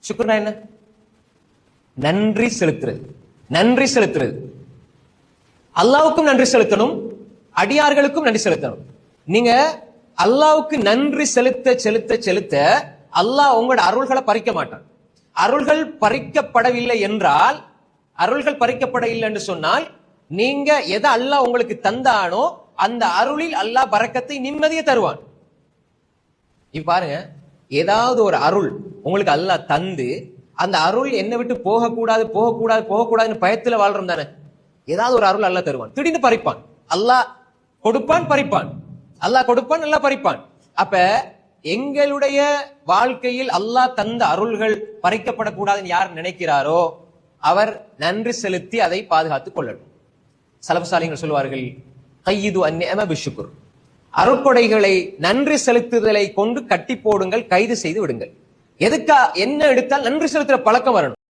சுக்ருனா என்ன? நன்றி செலுத்துறது. நன்றி செலுத்துறது. அல்லாவுக்கும் நன்றி செலுத்தணும், அடியார்களுக்கும் நன்றி செலுத்தணும். நீங்க அல்லாவுக்கு நன்றி செலுத்த செலுத்த செலுத்த அல்லாஹ் உங்களோட அருள்களை பறிக்க மாட்டான். அருள்கள் பறிக்கப்படவில்லை என்றால், அருள்கள் பறிக்கப்படவில்லை என்று சொன்னால், நீங்க எதை அல்லாஹ் உங்களுக்கு தந்தானோ அந்த அருளில் அல்லாஹ் பரக்கத்தை நிம்மதியை தருவான். இப்ப பாருங்க, ஏதாவது ஒரு அருள் உங்களுக்கு அல்லாஹ் தந்து அந்த அருள் என்னை விட்டு போகக்கூடாது போகக்கூடாது போகக்கூடாதுன்னு பயத்துல வாழ்றோம் தானே. ஏதாவது ஒரு அருள் அல்லாஹ் தருவான், திடீர்னு பறிப்பான். அல்லாஹ் கொடுப்பான், பறிப்பான். அல்லாஹ் கொடுப்பான், அல்லாஹ் பறிப்பான். அப்ப எங்களுடைய வாழ்க்கையில் அல்லாஹ் தந்த அருள்கள் பறிக்கப்படக்கூடாதுன்னு யார் நினைக்கிறாரோ அவர் நன்றி செலுத்தி அதை பாதுகாத்துக் கொள்ளட்டும். சலபசாலிகள் சொல்வார்கள், கையிது அந்நியம பிஷுக்குர், அருட்கொடைகளை நன்றி செலுத்துதலை கொண்டு கட்டி போடுங்கள், கைது செய்து விடுங்கள். எதுக்கா என்ன எடுத்தால் நன்றி செலுத்துற பழக்கம் வரணும்.